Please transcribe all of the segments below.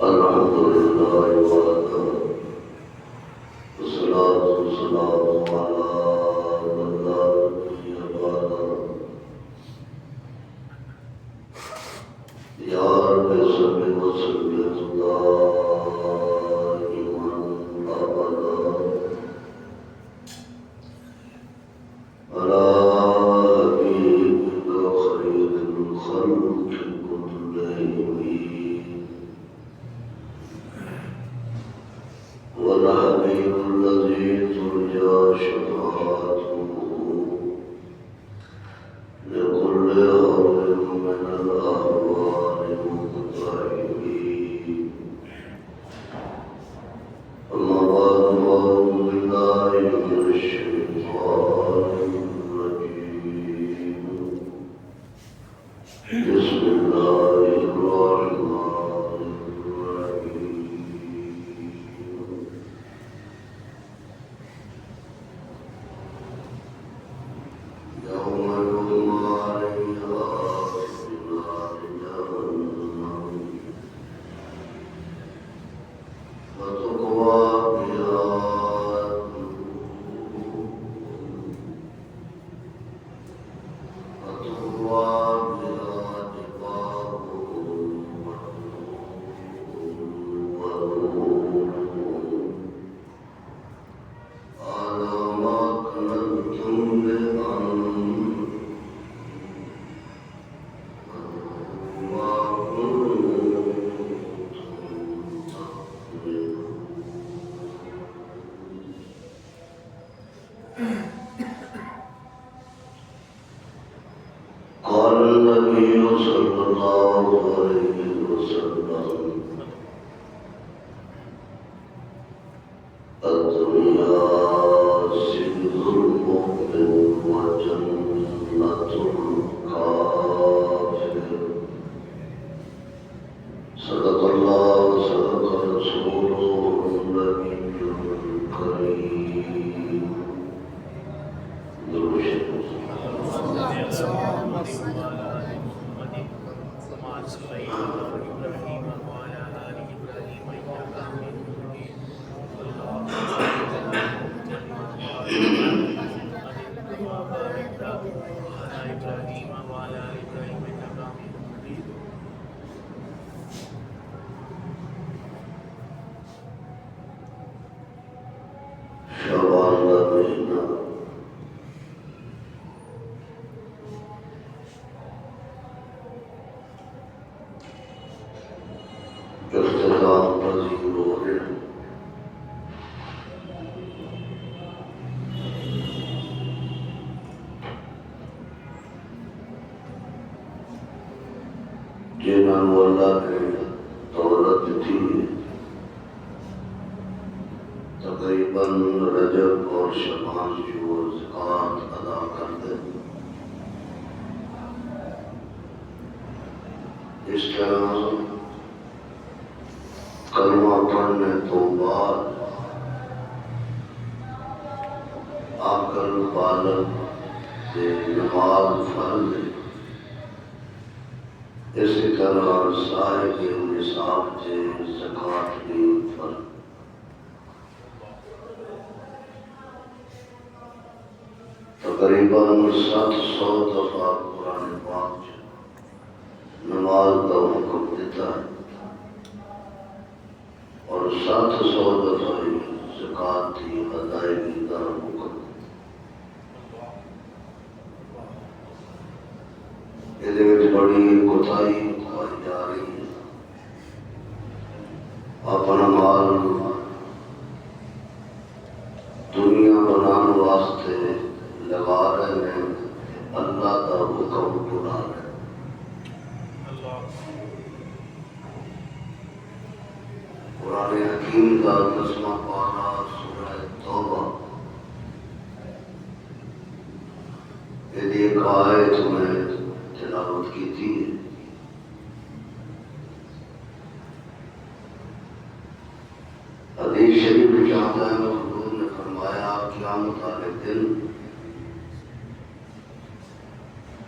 الحمد لله وحده والصلاة والسلام على من لا نبي بعده يا رب صل وسلم دائما أبدا على حبيبك خير الخلق كلهم والحبيب الذي ترجى شفاعته لكل هول من الأهوال المنتهين. أما بعد فأعوذ بالله من الشيطان الرجيم. بسم الله الرحمن الرحيم. يوم يحمى عليها في نار جهنم فتقوى بها جباههم على ما كنتم وما كنتم قال النبي صلى الله عليه وسلم الدنيا سجن المؤمن وجنة الكافر. صدق الله وصدق رسوله النبي الكريم. درود شعبان کا مہینہ اختتام پذیر ہو گیا. جنہوں نے اللہ نے دولت تھی تقریباً رجب اور شعبان کی وہ زکوٰۃ ادا کر دیں. اس طرح کلمہ پڑھنے تو بعد عاقل بالغ سے نماز فرض ہے. اسی طرح صاحب نصاب سے زکوٰۃ بھی فرض. تقریباً 700 دفعہ قرآن پاک نماز کا حکم دیتا ہے اور 700 دفعہ زکوٰۃ کی ادائیگی کا حکم. یہ بڑی کوتاہی پائی جا رہی ہے. اپنا مال دنیا بنانے واسطے لگا رہے ہیں، اللہ کا حکم بنا رہے ہیں. قرآن حکیم کا 10واں پارہ سورہ توبہ یہ ایک آیت میں تلاوت کی تھی. حدیث شریف میں جاتا ہے حضور نے فرمایا قیامت والے دن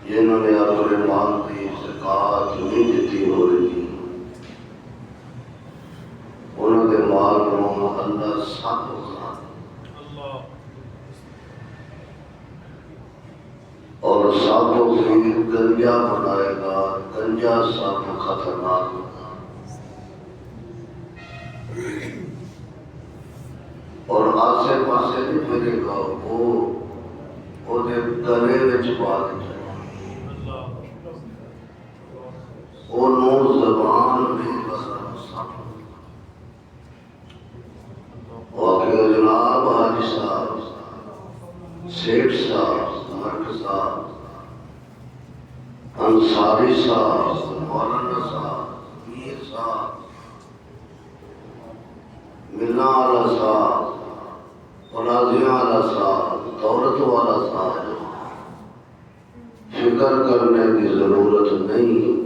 جنہوں نے اپنے مال کی زکوٰۃ برکت نہیں دیتی ہو رہی، انہوں نے مال کو اللہ سب بنا اور سانپوں کی گنجا بنائے گا، گنجا سانپ خطرناک ہوگا اور آسے پاسے نہیں ملے گا، وہ گلے میں چھپا دے گا، وہ نو زبان بھی بسر سانپ۔ واقعہ جناب حاجی صاحب، سیٹھ صاحب، مرک صاحب، انصاری صاحب، مولانا صاحب، میر صاحب، ملا والا صاحب، مناظر والا صاحب، دولت والا صاحب، فکر کرنے کی ضرورت نہیں۔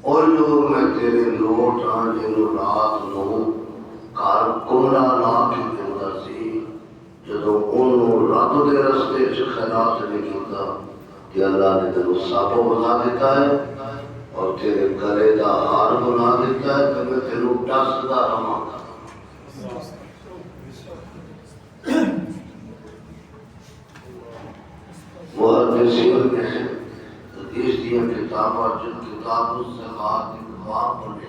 اور جو میں تیرے لوٹ ہاں جنہوں رات نو کار کنڈا لا کے دیتا سی، جدو انہوں رب دے رستے چ خیرات نہیں کیتا کہ اللہ نے تینوں سانپو بنا دیتا ہے اور تیرے گلے دا ہار بنا دیتا ہے، تو میں تینوں ڈسدا رہاں گا۔ محدثین نے حدیث دیا کتاباں جن کتاب الزکات کی کتاب بنے،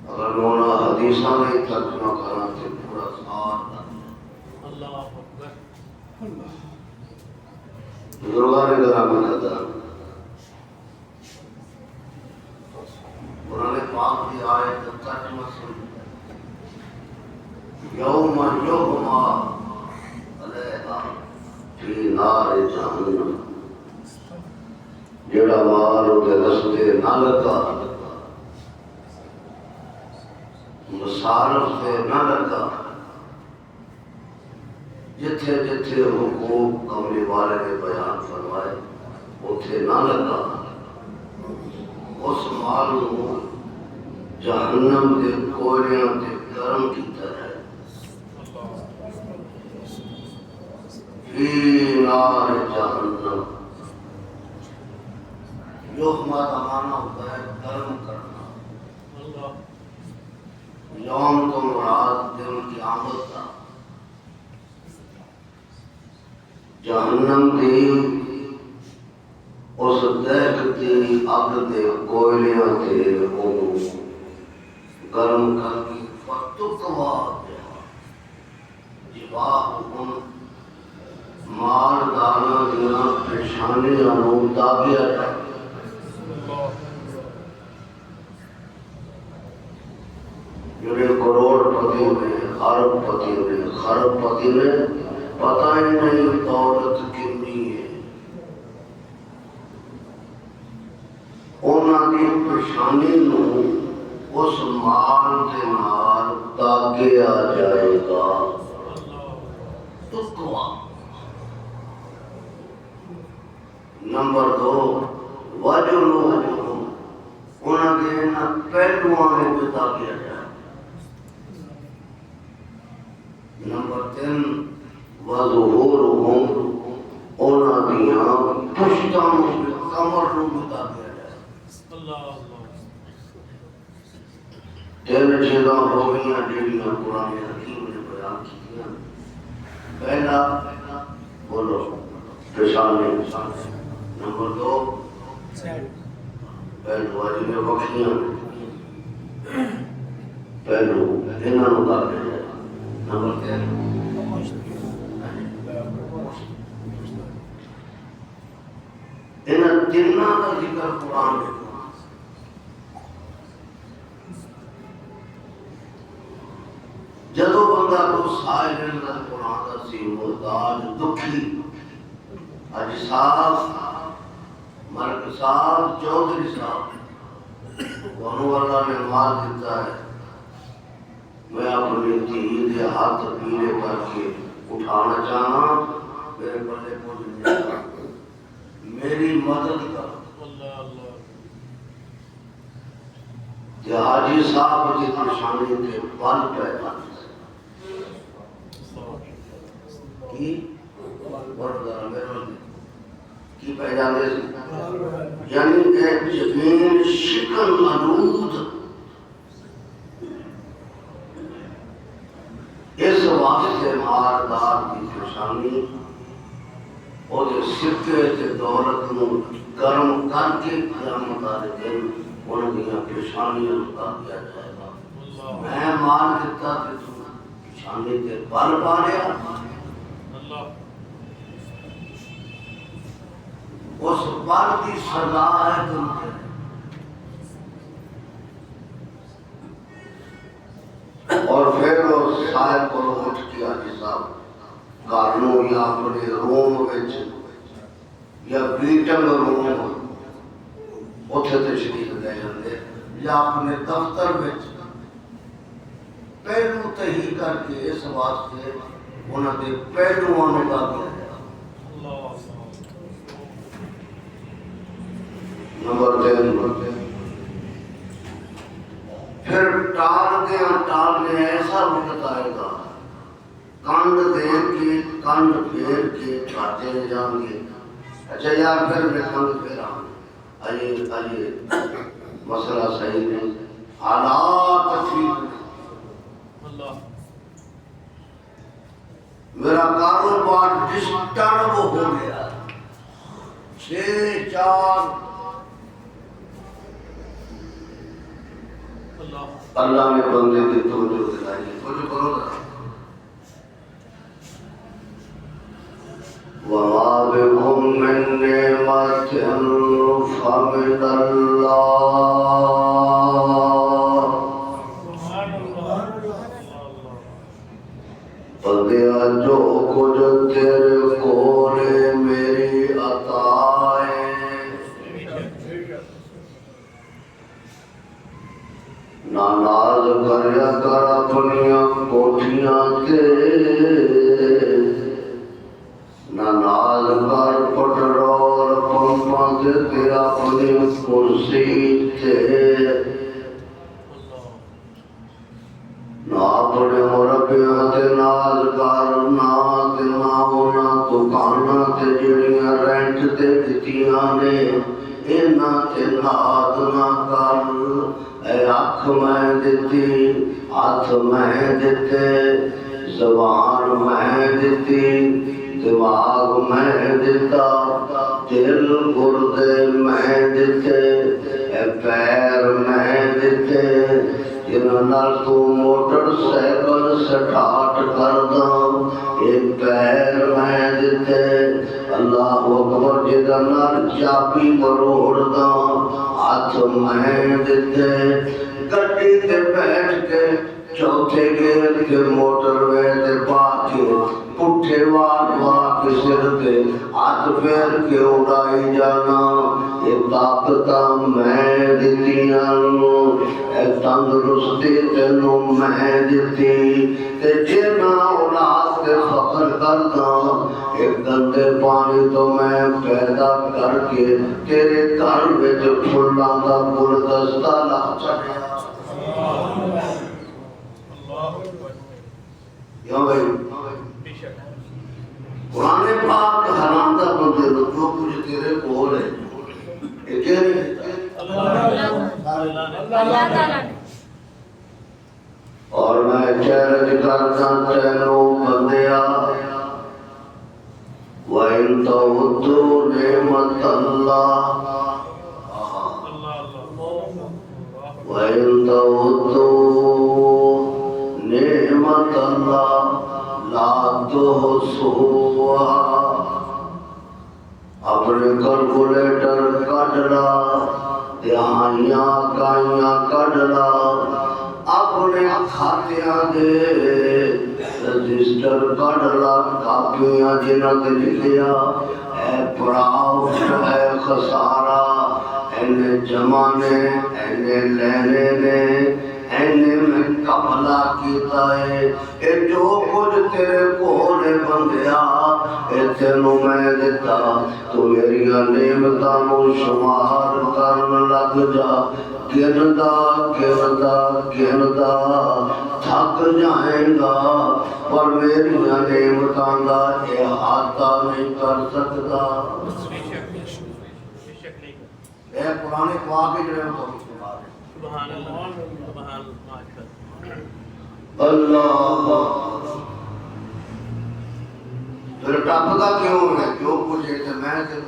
اگر مونا حدیثاں نہیں ترجمہ کرنا تو پورا سال اللہ اکبر۔ بزرگان گرامی قدر، قرآن پاک کی آیت ترجمہ سن، یوم یحما علیہا فی نار جہنم، جڑا مال کے رستے نہ لگا، مصارف سے نہ لگا، جتھے جتھے حقوق کملی والے نے بیان فرمائے اتھے نہ لگا، اس مال کو جہنم کے کوئلیاں تے گرم کیتا ہے، فی نار جہنم۔ یحما کا معنی ہوتا ہے گرم کرنا، یوم کو مراد دن کی آمد تھا، جہنم کی اس دہکتی اگ دے کوئلیاں تے انہوں گرم کر کے فتقوا جباہہم، مالداراں دیاں پیشانیاں نوں دابیا جائے۔ جڑے کروڑ پتی نے، ارب پتی نے، خرب پتی نے، پتہ ہی نہیں دولت کنی ہے، انہاں دی پریشانی نوں اس مال کے نال داغیا جائے گا۔ تقویٰ۔ نمبر 2، وجلوہم، انہاں دے پہلواں میں بھی داغیا جائے۔ نمبر 3، وظہورہم، انہاں دیاں پشتاں بھی کمر نوں بھی داغیا جائے۔ تین چیزاں ہو گئیاں جڑیاں قرآن حکیم نے بیان کیتیاں۔ پہلا بولو پیشانی، نمبر 2 پہلو واجب وقتیاں، پہلو انہاں نوں داغیا جائے۔ نمبر 3 انہاں تیناں کا ذکر قرآن میں، جدو بندہ کو سائل اندر قرآن دا سی، محتاج، دکھی، حج صاحب، مرک صاحب، چودھری صاحب، انہوں اللہ نے مال دیتا ہے، میں اپنی دھی دے ہاتھ پیلے کر کے اٹھانا چاہنا، میرے بلے کو دنیا میری مدد کر۔ کہ حاجی صاحب کی پریشانی کے بل پیدا کی کی پہ جانے سے یعنی ایک زمین شکن آلود اس واسطے ماردار کی پریشانی اور سکے تے دولت نو گرم کر کے قیامت والے دن ان دیا پریشانیاں اتار دیا جائے گا. میں مان دیتا کہ تو پریشانی تے بل پا لیا اس بل کی سزا ہے تم کے اور پھر اس صاحب کو اٹھ کیا جسا کارنو یا اپنے روم وچ یا بیٹنگ روم اتھے تشریف لے جاندے یا اپنے دفتر وچ پہلو تہی کر کے اس واسطے انہاں دے پہلوؤں نوں دا دیا جائے. نمبر 3 پھر ٹال دیں ایسا وقت آئے گا کانڈ دیں کے کانڈ پھیر کے کھاتے جان گے. اچھا یار پھر میں کانڈ پھیرا آئیے مسئلہ صحیح نہیں حالات ٹھیک میرا کاروبار ڈسٹرب ہو گیا 6-4 اللہ نے بندے کی توجہ دلائی توجہ کرو ذرا. وَمَا بِكُم مِّن نِّعْمَةٍ فَمِنَ اللَّهِ بندیا جو کچھ تیرے کول میری عطا ہے نہ ناز کریا کر اپنیاں کوٹھیاں تے نہ ناز کر پٹرول پمپاں تے اپنی کرسی تے نہ اپنے مربیاں تے ناز کر نہ ہونا دکاناں تے جڑیاں رینٹ تے دتیاں نے انہاں تے ناز نہ کر. اے اکھ میں دتی ہاتھ میں دتے زبان میں دتی دماغ میں دتا دل گردے میں دتے اے پیر میں دتے جنہاں نال تو موٹر سائیکل سٹارٹ کردا اے پیر میں دتے اللہ اکبر جہاں نال چابی مروڑدا ہاتھ میں دتے گڈی تے بیٹھ کے چوتھے گیئر کے موٹر وے تے پا کے پٹھے وار کے سر تے ہاتھ پھیر کے اڑائی جانا یہ طاقتاں میں دتیاں اے تندرستی تینوں میں دتی تے جنہاں اولاد تے فخر کردا ایک گندے پانی تو میں پیدا کر کے تیرے گھر وچ پھلاں دا گلدستہ لا چھڈیا. کیوں بھائی قرآن پاک حرام دا بندے جو کچھ تیرے کول ہے یہ کیا ہے اللہ تعالی. اور میں چیلنج کرتا تینوں بندیا وَإِن تَعُدُّوا نِعْمَتَ اللَّهِ وَإِن تَعُدُّوا نِعْمَتَ اللَّهِ لَا تُحْصُوهَا. اپنے کیلکولیٹر کڈ لا دہائیاں کائیاں کڈ لا اپنے کھاتیاں دے رجسٹر کڈ لا کاپیاں جنہاں تے لکھیا اے پراؤٹ اے خسارہ اینے جمع نے اینے لینے نے اینے میں قبلہ کیتا ہے اے جو کچھ تیرے کول بندیا اے تینوں میں دیتا تو میری نعمتاں نو شمار کرن لگ جا گندا گندا گندا تھک جائیں گا پر میری نعمتاں دا احاطہ نہیں کر سکتا. اے پرانے پاک کے جڑے تو سنا دے سبحان اللہ سبحان اللہ پھر ٹپدا کیوں ہے جو کچھ ہے میں تے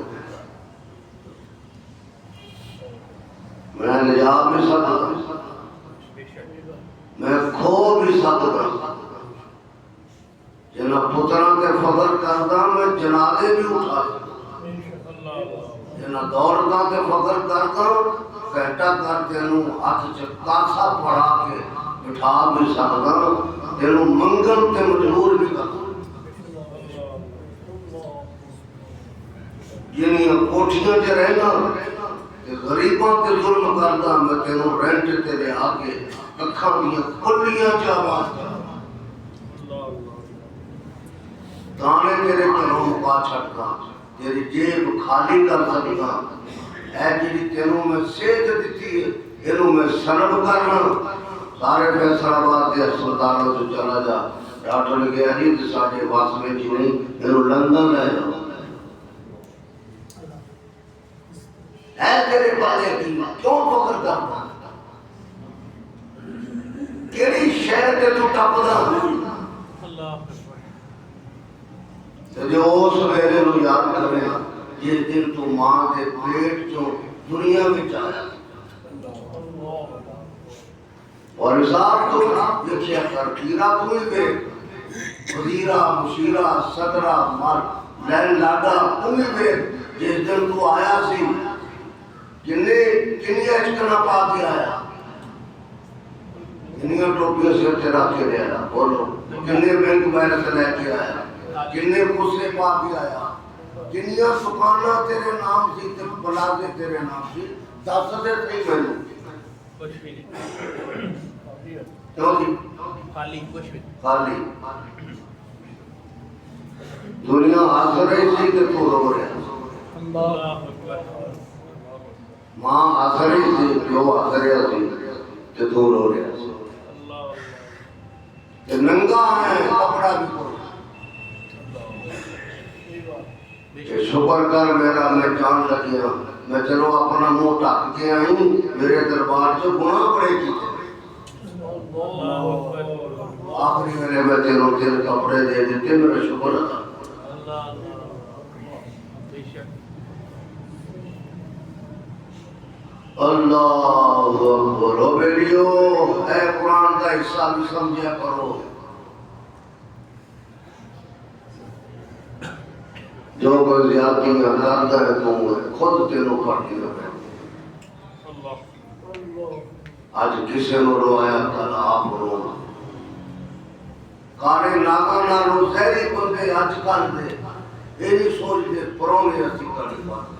میں لے جا بھی سکتا میں کھو بھی سکتا جنا پترا کے فضل کرتا میں جنازے بھی اٹھا سکتا جنا دولتا کے فضل کرتا کہتا کر تینوں ہاتھ چکاسا پڑھا کے بٹھا بھی سکتا تینوں منگل تے مجبور بھی کرتا یعنی کوٹھیاں چ رہنا غریباں تے ظلم کردا میں تینوں رینٹ تے لے آ کے اکھاں دیاں کھلیاں چ آواز کر دانے تیرے گھروں مکا چھڑتا تیری جیب خالی کر سکتا اے جی تینوں میں صحت دیتی ہے اینوں میں سلب کرنا سارے فیصلہ آباد کے ہسپتالوں سے چلا جا ڈاکٹر نے کہا جی تے ساڈے واس میں جی نہیں اینوں لندن لے جاؤ اے تیرے والے کی کیوں فکر کرتا کیڑی شہر تے تو ٹپدا اللہ تے جو اس ویلے نو یاد کرے جس دن تو ماں دے پیٹ چوں دنیا وچ آیا اور حساب تو دیکھیا کر کیرا تو ہی بے وزیرہ مشیرہ صدرہ مر لین لاڈا تو ہی بے جس دن تو آیا سی کنیا چکنا پا کے آیا کنیا ٹوپیاں سر سے رکھ کے لے آیا بولو کنے بینک بیلنس لے کے آیا کنے غصے پا کے آیا کنیا سکانہ تیرے نام سی تے پلازے تیرے نام سی دس دے نہیں مینوں کچھ بھی نہیں کیوں جی خالی کچھ بھی خالی دنیا ہنس رہی سی تے تو رو رہا اللہ اکبر ماں ہنس رہی سی پیو ہنس رہا سی تے تو رو رہا سی تے ننگا ہے کپڑا بھی کوئی کہ شکر کر میرا میں جان لگیا میں چلو اپنا منہ ڈھک کے آئی میرے دربار سے گناہ بڑے کیتے آخری میرے میں تینوں تین کپڑے دے دیتے میرا شکر ادا اللہ اکبر او بیلیو اے قرآن کا حصہ بھی سمجھا کرو جو کوئی زیادتیاں کرتا ہے تو خود تینوں پڑھتی ہے آج کسی نے روایا کل آپ رو کارے ناگا نہ رو زہری بندے آج کل دے یہ نہیں سوچ دے پرونے اسی کرنے بات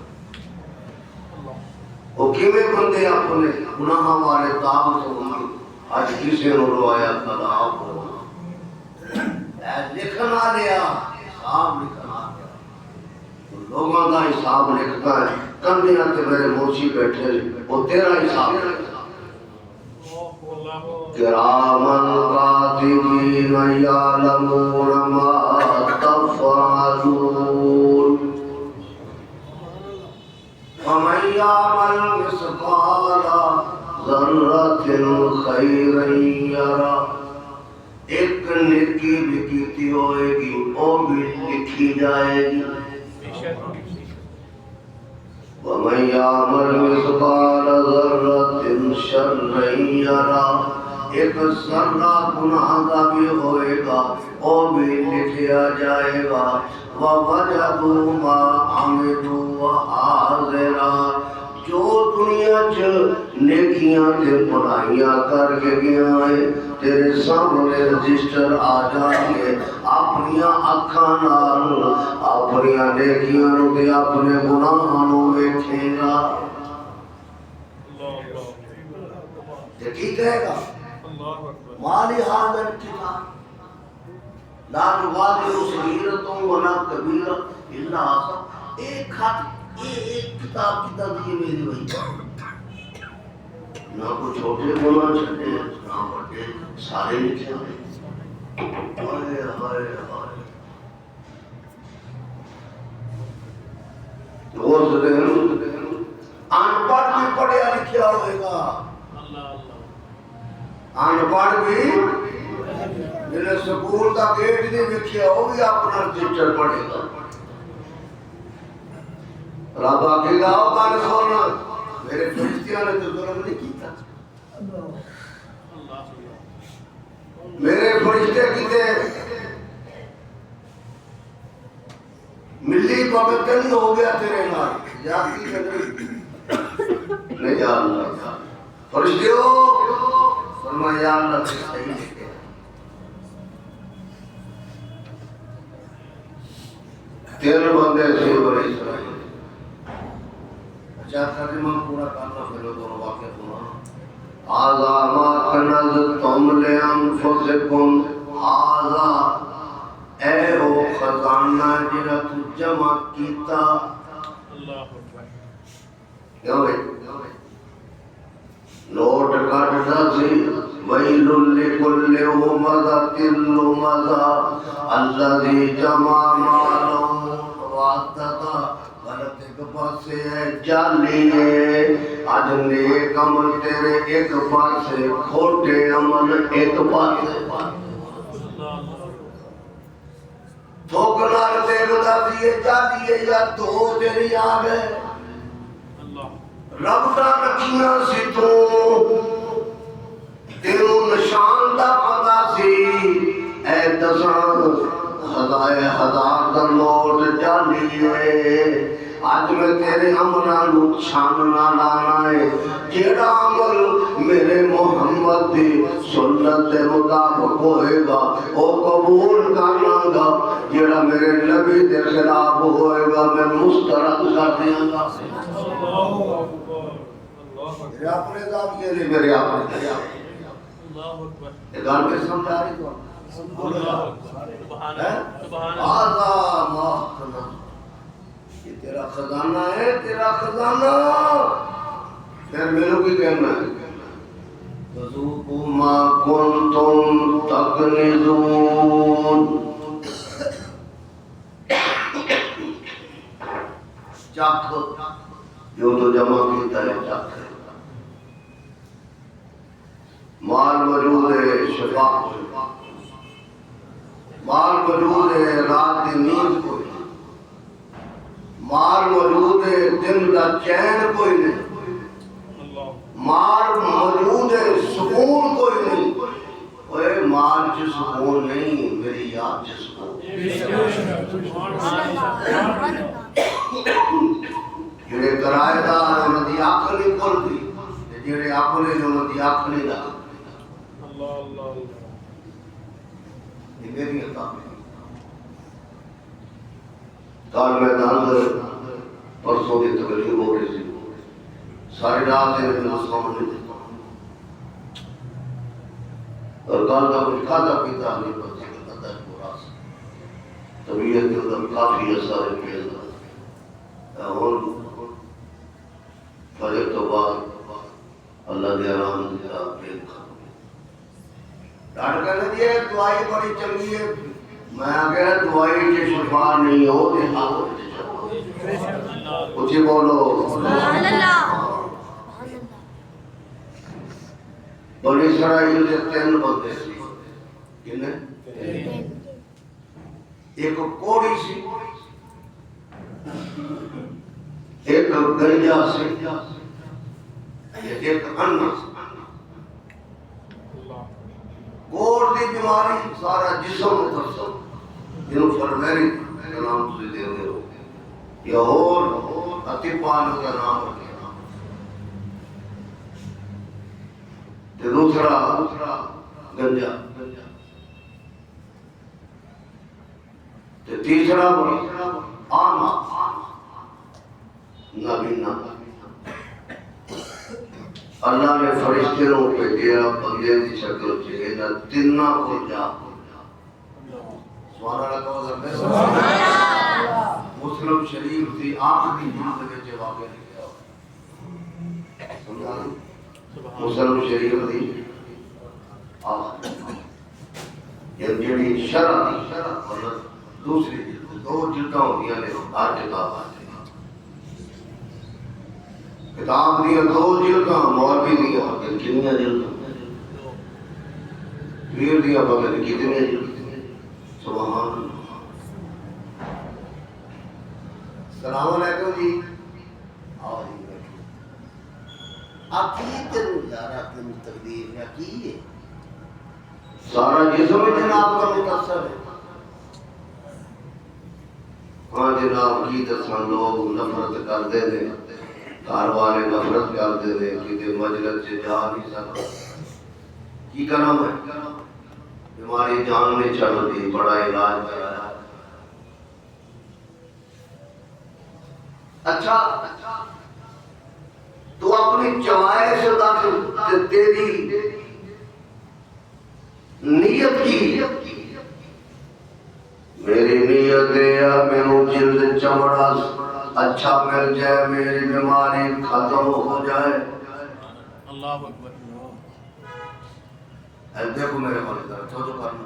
وہ کیویں بندے اپنے گناہ والے داغ سے ہوئی آج کسی نے روایا کل آپ رو لکھنا لیا حساب لکھنا لوگوں کا حساب لکھتا ہے کندھیاں تے میرے مرشی بیٹھے وہ تیرا حساب لکھتا کرامن کاتبین یعلمون ما تفعلون ومن یعمل مثقال ذرۃ خیرا یرہ ایک نیکی بھی کیتی ہوئے گی وہ بھی لکھی جائے گی وَمَنْ يَعْمَلْ مِثْقَالَ ذَرَّةٍ شَرًّا يَرَهُ ایک ذرہ گناہ کا بھی ہوئے گا وہ بھی لکھا جائے گا وَوَجَدُوا مَا عَمِلُوا حَاضِرًا جو دنیا چ نیکیاں تے برائیاں کر کے گیا ہے تیرے سامنے رجسٹر آ جائیں گے اپنی اکھاں نال اپنی نیکیاں نو تے اپنے گناہاں نو ویکھے گا تے کی کہے گا مالی حاضر کتاب لا یغادر صغیرۃ ولا کبیرۃ الا احصاها ایک خط ایک کتاب دی میری وہی نہ کوئی چھوٹے گناہ چھڈے نہ بڑے سارے لکھے ہوئے ہائے ہائے ہائے اس دن ان پڑھ بھی پڑھیا لکھیا ہوئے گا، اللہ اللہ ان پڑھ بھی جنہیں سکول کا گیٹ نہیں لکھیا وہ بھی اپنا رجسٹر پڑھے گا۔ رب آکھے گا او گل سن، میرے فرشتیاں نے تو ظلم نہیں کیتا، میرے فرشتے کیتے ملی وقت نہیں ہو گیا تیرے نال جاتی نہیں یا اللہ فرشتیو فرمایا یا اللہ سے صحیح لکھے تین بندے سے بڑے اسرائیل اچھا ترجمہ پورا کرنا پھر دونوں واقعہ سنا آذا ما کنزتم لانفسکم آذا اے او خزانہ جڑا تو جمع کیتا اللہ اکبر کیوں بھائی نوٹ کاٹتا سی ویل لکل ہمزۃ لمزہ الذی جمع مالا وعددا غلط ایک پاسے ہے جعلی ہے اج نیک عمل تیرے ایک پاسے کھوٹے عمل ایک پاسے ٹھوکرار دیکھتا سی یہ جعلی ہے یا دو تیری آ گئے رب دا رکھنا سی تو تیروں نشان دا پتا سی اے دسان ہزار دا نوٹ جعلی ہے آج میں تیرے عملانو چھاننا لانا ہے جیڑا عمل میرے محمد دی سنت مطابق ہوئے گا او قبول کرنا گا جیڑا میرے نبی دے خلاف ہوئے گا میں مسترد کر دیا گا میرے اپنے ذات یہ نہیں میرے اپنے یہ گال میں سمجھا رہی تو آزا ماخنا یہ تیرا خزانہ ہے تیرا خزانہ پھر میرے کی کہنا ہے فَذُوقُوا مَا كُنْتُمْ تَكْنِزُونَ چاک جو تو جمع کیتا ہے چاک ہے مال موجود ہے شفا مال موجود ہے رات کی نیند کوئی نہیں مال موجود ہے دن کا چین کوئی نہیں مال موجود ہے سکون کوئی نہیں اوے مال چ سکون نہیں میری یاد چ سکون جڑے کرائے دار انہاں دی اکھ نہیں کھلدی تے جڑے اپنے جو انہاں دی اکھ نہیں لگدی اللہ اللہ یہ میری عطا ہے کل میدان پرسوں کی تقریر ہو رہی تھی ساری رات میں سامنے دیتا اور کل کا کچھ کھاتا پیتا نہیں پتا کہ پتہ ہے پورا طبیعت کے اندر کافی اثر ہے اور فجر تو بعد اللہ نے آرام دیا دیکھا ڈاکٹر کہنے دیا دعائی بڑی چنگی ہے میں آگیا دعائی کے شفا نہیں ہو دیکھا اچھی بولو بنی اسرائیل سے 3 بندے سی کنے ایک کوڑی سی ایک گنجا سی ایک انا سی کوڑ دی بیماری سارا جسم مترسل جنہوں فرمیری کا نام تجھے دے دے ہو یا اور اتپان کا نام رکھے تے دوسرا گنجا تے تیسرا آما نبینا اللہ نے فرشتے رو پہ دیا بندے کی شکل چاہیے نہ تنہ کو جا سبحان اللہ کا وزن مسلم شریف تھی آخری جلد کے جواب لکھا سمجھا مسلم شریف تھی آخری یہ جڑی شرح تھی مطلب دوسری جلد 2 جلدیں ہوتی ہیں ہر کتاب آتی کتاب دیا دو جلداں مولوی دیا کتنی جلداں پیر دیا بغیر کتنی جلداں سبحان اللہ السلام علیکم جی آؤ جی عقیدت یارا تم تقدیر میں عقیدت ہے سارا جسم جناب کا متصر ہے ہاں جناب کی دسان لوگ نفرت کرتے ہیں گھر والے نفرت کرتے ہیں کسی مجلس سے جا نہیں سکتا کی کرم ہے بیماری جان میں چل دی بڑا علاج کرایا اچھا تو اپنی چوائے سے داخل تیری نیت کی میری نیت ہے میرے جلد چمڑا اچھا مل جائے میری بیماری ختم ہو جائے اللہ اکبر دیکھو میرے والد تو کرنا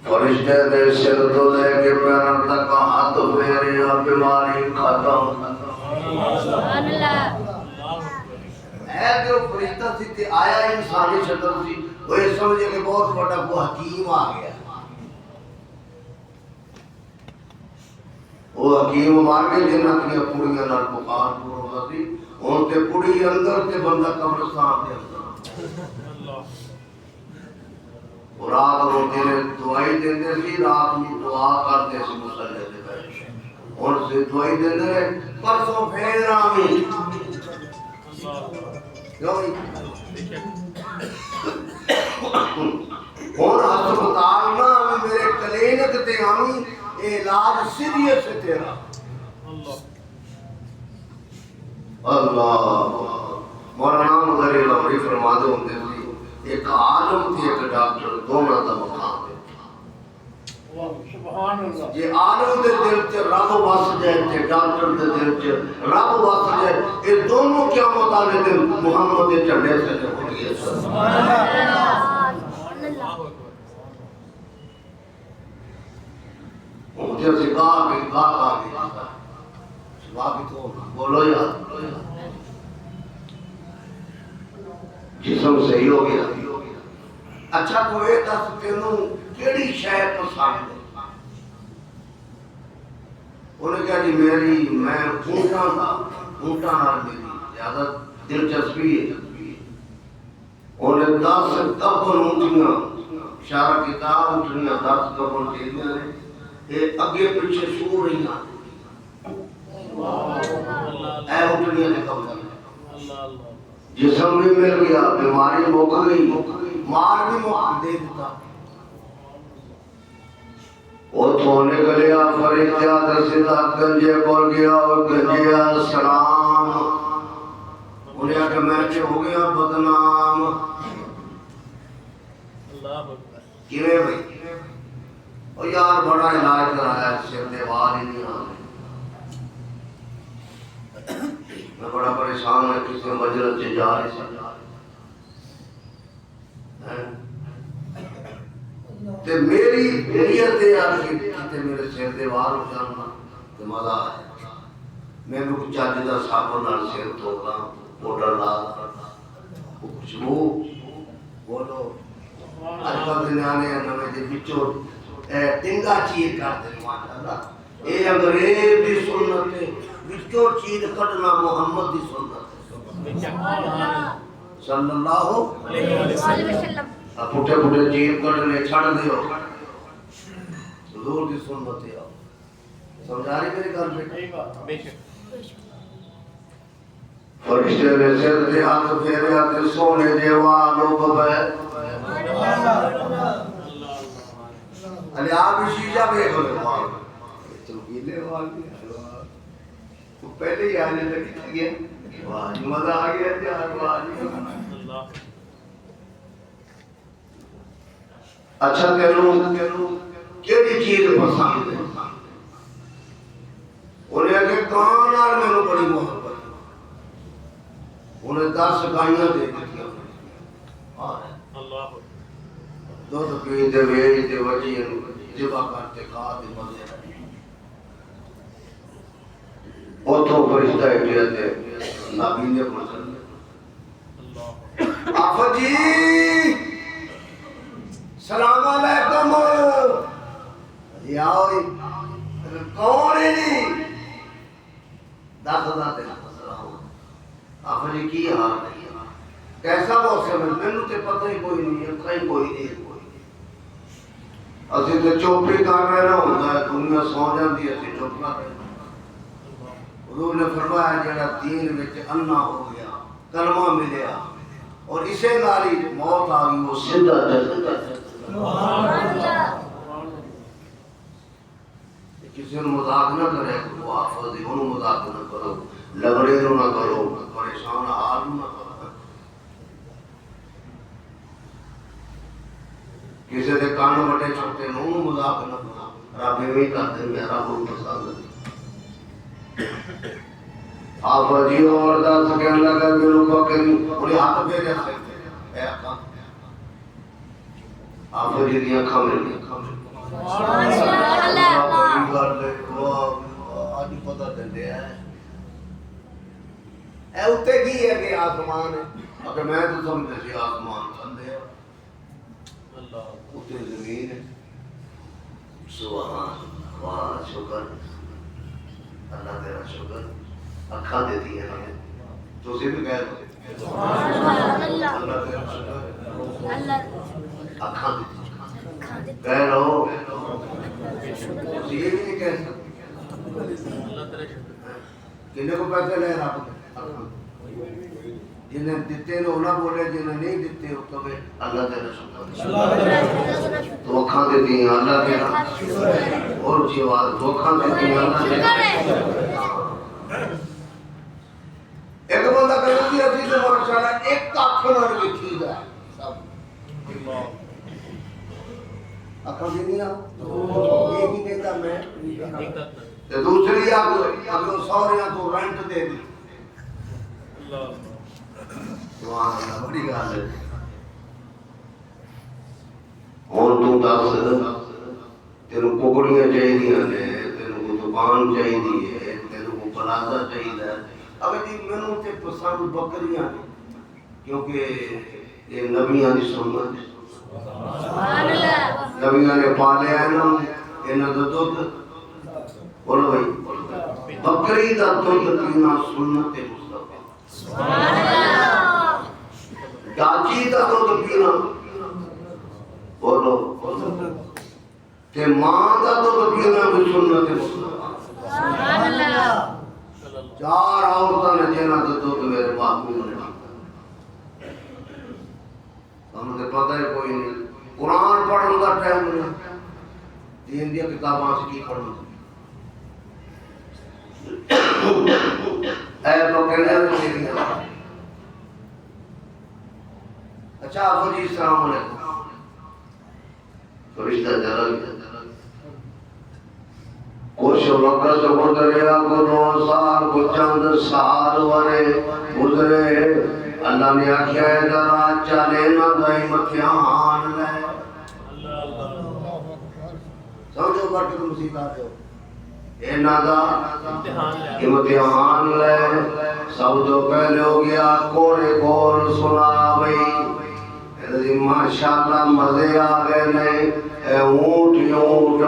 فرشتے نے سر تو لے کے پیروں تک ہاتھ پھیریا بیماری ختم سبحان اللہ اے جو فرشتہ سی تے آیا انسانی شکل سی وہ یہ سمجھے کہ بہت بڑا کو حکیم آ گیا وہ حکیم مار کے جنہ کی پوڑیاں نال بخار دور ہوتا سی ان تے پوڑی اندر تے بندہ قبرستان دے اندر اور رات روتے نے دعائی دیندے سی رات میں دعا کرتے سی مسلح دے بیٹھے اور سے دعائی دیندے رہے پرسوں پھیر آمین کیوں اور ہسپتال نہ آمین میرے کلینک تے آمین علاج سیریس ہے تیرا اللہ مولانا مدری لوری فرما دے ہوندے سی ایک عالم تھی ایک ڈاکٹر دونوں دا مقام ہے سبحان اللہ یہ عالم دے دل تے رب وس جائے تے ڈاکٹر دے دل تے رب وس جائے یہ دونوں قیامت والے دن محمد کے جھنڈے سے ہو گئے سبحان اللہ مجھے سکھا کے سکھا کے تو بولو یار جسم صحیح ہو گیا اچھا تو یہ دس تینوں کیڑی شے پسند ہے انہیں کہا جی میری میں اونٹاں نال میری زیادہ دلچسپی ہے انہیں 10 کبن اونٹیاں اشارہ کتاب اونٹیاں 10 کبن چیزیں نے یہ اگے پیچھے سو رہی ہیں اے اونٹیاں نے کبن جسم بھی مل گیا بیماری مک گئی مال بھی مک دے دیتا وہ تھونے گلیا فرشتہ درسدہ گنجے بول گیا اور گنجے السلام انہیں کہ میں چے ہو گیا بدنام کیویں بھئی اور یار بڑا علاج کرایا سر دیوال ہی نہیں آنے میں بڑا پریشان ہے کسی مجلس سے جا رہی سکتا تے میری نیت ہے آج کہ میرے سر دیوار ہو جانا تے مزہ آئے میں بھی چاچدہ صاحب نال سر دھونا پوڈر لا خوشبو بولو اج کل دنیانے نویں دے وچوں ٹنگا چیر کر دے ماشاءاللہ اے انگریز دی سنت ہے وچوں چیر کڈنا محمد دی سنت ہے صلی اللہ علیہ وسلم پھٹے پھٹے چیر کڈنے چھڑ دیو حضور دی سنت ہے سمجھا رہی میری گل بے شک فرشتے نے سر دے ہاتھ پھیریا تے سونے دے والو ببے علی آپ شیشہ دیکھ لو چمکیلے وال بھی وہ پہلے ہی آنے لگی گیا واہ مزہ آ گیا یار واہ اچھا تینوں کیڑی چیز پسند ہے انہیں کہ کان نال مینوں بڑی محبت انہیں 10 گائیاں دے دتیاں اللہ دودھ پیندے ویچ دے وجی ذبح کرتے کھا دے مزے رہے اتھوں فرشتہ اٹھیا تے نبی نے مسلم اللہ آفت جی سلام علیکم جی آؤ کون ہے جی دس داتے سلام آفت جی کی حال ہے کیسا موسم ہے مینوں تے پتہ ہی کوئی نہیں ہے کہیں کوئی نہیں اسی تے چوپی کر رہنا ہوتا ہے دنیا سو جاندی ہے اسی چپ کر رہے حضور نے فرمایا جڑا دین وچ انا ہو گیا کلمہ ملیا اور اسے نالی موت آ گئی وہ سیدھا جنت کسی نے مذاق نہ کرے وہ آفت ہے انہوں مذاق نہ کرو لگڑے نہ کرو پریشان حال نہ کرو کسی دے کان وڈے چھوٹے نوں مذاق نہ کرو رب ایویں کرتے میرا بہت پسند آپ جی اور دس کہنے لگا میرے کو کہ انہیں ہاتھ پھیرے سکتے اے آقا آپ جی دی اکھاں مل گئی آج پتہ دے اے اتے کی ہے کہ آسمان ہے اگر میں تو سمجھے سی آسمان تھلے ہے اتے زمین ہے سبحان واہ شکر اللہ تیرا شکر اکھاں دیتی ہے ہمیں تو اسی بھی کہہ دو اللہ تیرا شکر اکھاں دیتی ہے کہہ رہو اسی یہ بھی نہیں کہہ سکتے کنے کو پیسے لے رہا اکھاں جنہیں دیتے ہیں انہوں بولے جنہیں نہیں دیتے ہو کبھی اللہ تیرا شکر تو اکھاں دیتی ہیں اللہ تیرا اور جیواد تو اکھاں دیتی ہیں اللہ تیرا ایک بندہ کرتی ہے چیزیں ماشاءاللہ ایک اکھاں لکھی جائے سب اکھاں دی نہیں آؤ ایک ہی کہتا میں دوسری اگر سوریاں تو رینٹ دے دی سبحان اللہ بڑی گل ہے ہن تو دس تینوں کوکڑیاں چاہیے نے تینوں کو دکان چاہیے تینوں کو پلازا چاہیے اگر جی مینوں تے پسند بکریاں کیونکہ یہ نبیاں دی سنت ہے سبحان اللہ نبیاں نے پالیا ہے نا انہاں دا دودھ بولو بھائی بکری دا دودھ پینا سنت ہے سبحان اللہ گاچی دا دودھ پینا بولو تے ماں دا دودھ پینا بھی سنت ہے سبحان اللہ چار عورتاں نے جنہاں دا دودھ میرے باپو نے ہمیں تو پتہ ہے کوئی نہیں قرآن پڑھنے کا ٹائم نہیں دین دیا کتاباں سے کی پڑھنا اے تو کہنے لگے میری اچھا آپ جی السلام علیکم فرشتہ چلا گیا کچھ وقت گزریا کو 2 سال کو چند سال ورے گزرے اللہ نے آکھیا ہے ذرا چلے نہ دائی امتحان لے سمجھو برکت مسیح آ جاؤ اے نادا امتحان لے سب تو پہلے ہو گیا کوڑے کول سنا بھئی ماشاءاللہ مزے آ گئے نے اونٹنیاں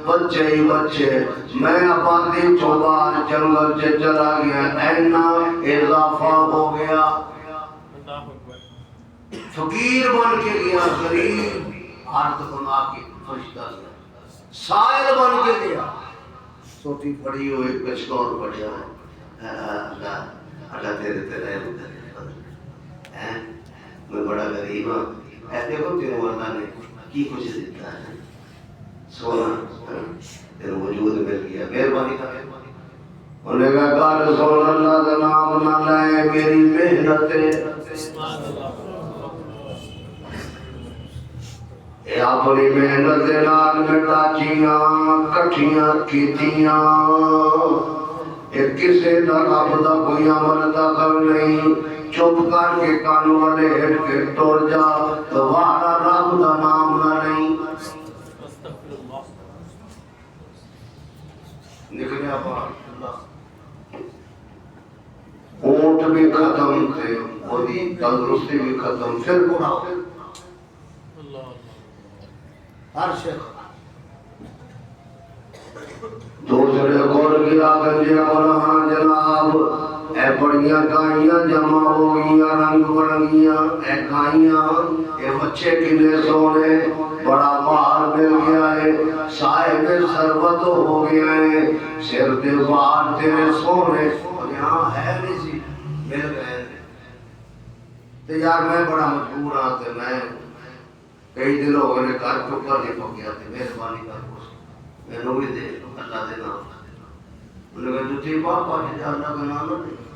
بچے ہی بچے میں آبادی چوبار جنگل سے چلا گیا اینا اضافہ ہو گیا فقیر بن کے گیا غریب عرض بنا کے فرشتہ گیا سائل بن کے گیا چھوٹی پڑی ہوئی کچھ اور پڑیا ہے اللہ تیرے میں بڑا غریب ہوں ایسے کو تیرے اللہ نے کی کچھ دیتا ہے سونا تیرے وجود مل گیا مہربانی کا انہوں نے کہا گال سونا اللہ کا نام نہ لائے میری محنت اے اپنی محنت دے نال مٹاچیاں کٹھیاں کیتیاں اے کسے دا رب دا کوئی عمل دخل نہیں چپ کر کے کان والے ہٹ کے ٹر جا دوبارہ رب دا نام نہ نہیں نکلیا بار اللہ بھی ختم تھے وہی تندرستی بھی ختم پھر پڑا ہر شخص دوسرے کول گیا گنجے ہاں جناب اے بڑیاں گائیاں جمع ہو گئیاں رنگ برنگیاں اے گائیاں اے بچے کنے سونے بڑا مال مل گیا ہے صاحب ثروت ہو گیا ہے سر دے بال تیرے سونے اور یہاں ہے نہیں سی مل گئے تو یار میں بڑا مجبور ہاں تے میں کئی دن ہو گئے گھر چکر نہیں پک گیا تھے مہربانی کر میں نو بھی دے اللہ دے نام انہوں نے کہا جتی پاپا جی اللہ کا نام نہیں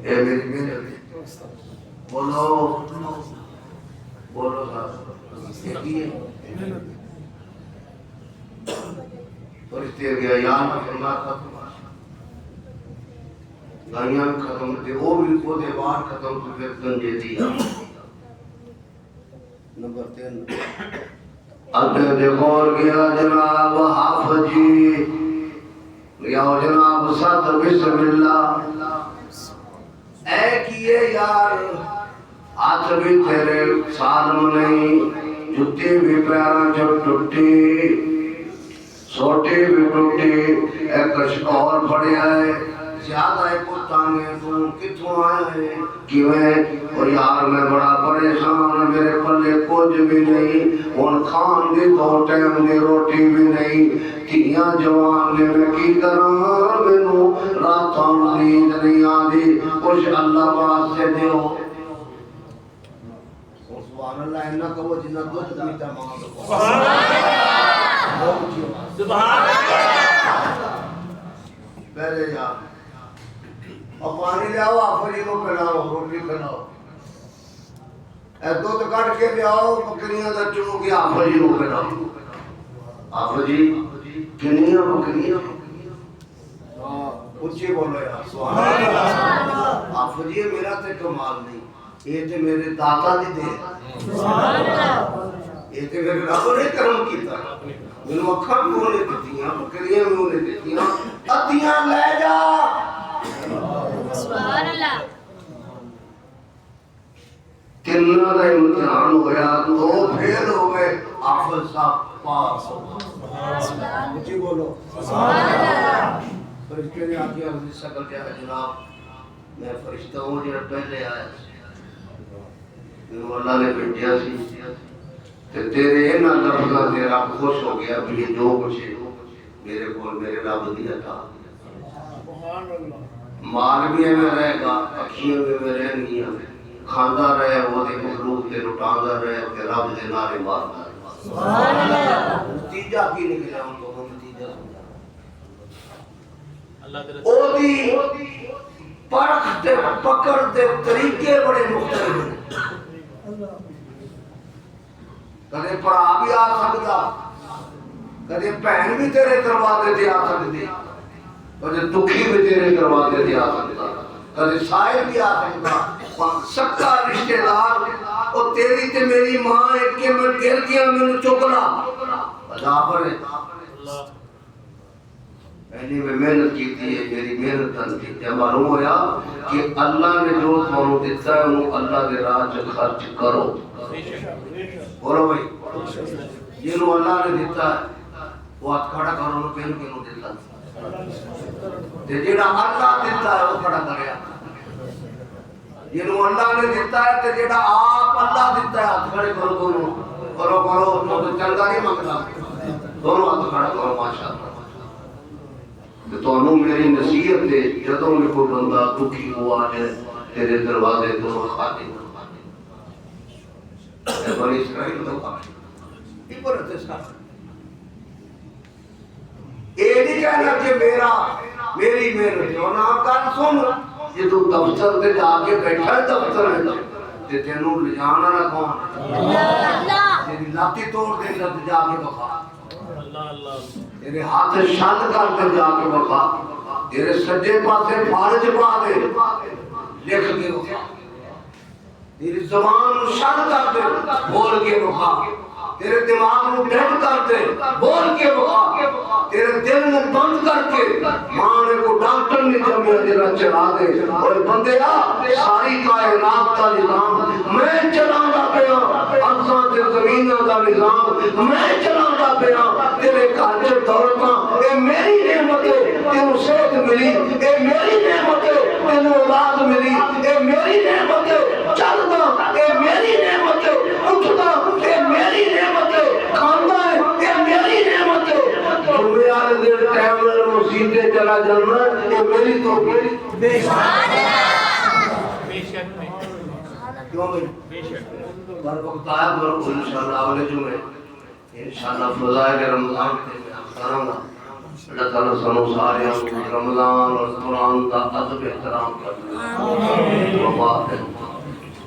اے میری محنت بولو بولو صاحب یہ کی ہے فرشتے گیا یا اللہ ختم گائیاں بھی ختم تھے وہ بھی کو دیوار ختم تو پھر گنجے دیا نمبر 3 اگے دیکھو گیا جناب حافظ جی یا جناب سات بسم اللہ اے کیے یار ہاتھ بھی تیرے سالم نہیں جتی بھی پیرا جو ٹوٹی سوٹی بھی ٹوٹی ایک اور پڑی آئے زیادہ ہے پتانے تو کتوں آئے ہیں کیویں اور یار میں بڑا پریشان میرے پلے کچھ بھی نہیں ان کھان دی 2 ٹائم دی روٹی بھی نہیں تیاں جوان نے میں کی کرا مینوں راتاں نیند نہیں آندی کچھ اللہ واسطے دیو سبحان اللہ انہاں کہو جنہ دودھ پیتا مانگو سبحان اللہ سبحان اللہ پہلے یار اور پانی لے آؤ آفری کو پہناؤ روٹی پہناؤ اے دودھ کٹ کے لے آؤ بکریاں دا چو کے آفری کو پہناؤ آفری کنیاں بکریاں اونچی بولو یار سبحان اللہ آفری میرا تے کمال نہیں یہ تے میرے داتا دی دے سبحان اللہ یہ تے میرے رب نے کرم کیتا میرے اکھاں کیوں نے دتیاں بکریاں کیوں نے دتیاں ادیاں لے جا سبحان اللہ تینوں کا امتحان ہویا 2 فیل ہو گئے حافظ صاحب پاس اونچی بولو سبحان اللہ فرشتے نے آگے عرضی شکل کیا ہے جناب میں فرشتہ ہوں جو پہلے آیا میرے اللہ نے بھیجا سی تیرے انہاں لفظاں تے رب خوش ہو گیا کہ یہ جو کچھ میرے کو میرے رب دیا تھا سبحان اللہ مال بھی میں رہے گا اکھیاں بھی میں رہن گیا کھاندا رہے وہ دے مخلوق تے لٹاندا رہے تے رب دے نعرے ماردا سبحان اللہ نتیجہ کی نکلا ہم کو نتیجہ اللہ دے او دی پرکھ تے پکڑ دے طریقے بڑے مختلف ہیں کدے پڑا بھی آ سکتا کدے بہن بھی تیرے دروازے تے آ سکتی کدے دکھی بھی تیرے دروازے تے آ سکتا کدے صاحب بھی آ سکتا سکا رشتہ دار اور تیری تے میری ماں ایک کے میں گر گیا میں چکلا بتا پر ہے میں نے محنت کی تھی میری محنت تھی جب معلوم ہوا کہ اللہ نے جو تمہیں دیتا ہے وہ اللہ کے راہ خرچ کرو بولو بھائی جنہوں اللہ نے دیتا ہے وہ ہاتھ کھڑا کرو نو پہن کے نو دیتا ہے جیڑا اللہ دیتا ہے وہ کھڑا کریا جنہوں اللہ نے دیتا ہے تو جیڑا آپ اللہ دیتا ہے ہاتھ کھڑے کرو دونوں کرو نو تو چنگا نہیں مانگتا دونوں ہاتھ کھڑا کرو ماشاءاللہ تو انہوں میری نصیحت ہے جدوں میں کوئی بندہ دکھی ہوا جائے تیرے دروازے دونوں خالی بنی اسرائیل تو کافی عبرت ہے صاحب یہ نہیں کہنا کہ میری محنت جو نا کل سن یہ تو دفتر تے جا کے بیٹھا ہے دفتر ہے تے تینوں لے جانا نہ کون اللہ تیری لاتی توڑ دے جا کے بخا اللہ اللہ تیرے ہاتھ شل کر کے جا کے بخا تیرے سجے پاسے فارج پا دے لکھ کے بخا تیری زبان شل کر دے بول کے بخا تیرے دماغ کو ڈیڈ کر دے بول کے بخا تیرے دل کو بند کر کے ماں نے کو ڈاکٹر نے جمعہ تیرا چلا دے اور بندیا ساری کائنات کا نظام میں چلانا پیا ارضاں تے زمیناں دا نظام میں چلانا پیا تیرے گھر چ دولتاں اے میری نعمت ہے تینوں صحت ملی اے میری نعمت ہے تینوں اولاد ملی اے میری نعمت ہے چلدا اے میری نعمت ہے اٹھدا اے میری نعمت ہے کھاندا ہے اے میری نعمت ہے جمعے والے دن ٹائم نال مسجد تے چلا جانا اے میری توفیق بے شک کیوں بھائی بے شک بر وقت آیا کرو انشاءاللہ اگلے جمعے انشاءاللہ فضائل رمضان تے میں کروں گا اللہ تعالیٰ سنو سارے رمضان اور قرآن کا ادب احترام کرنا آمین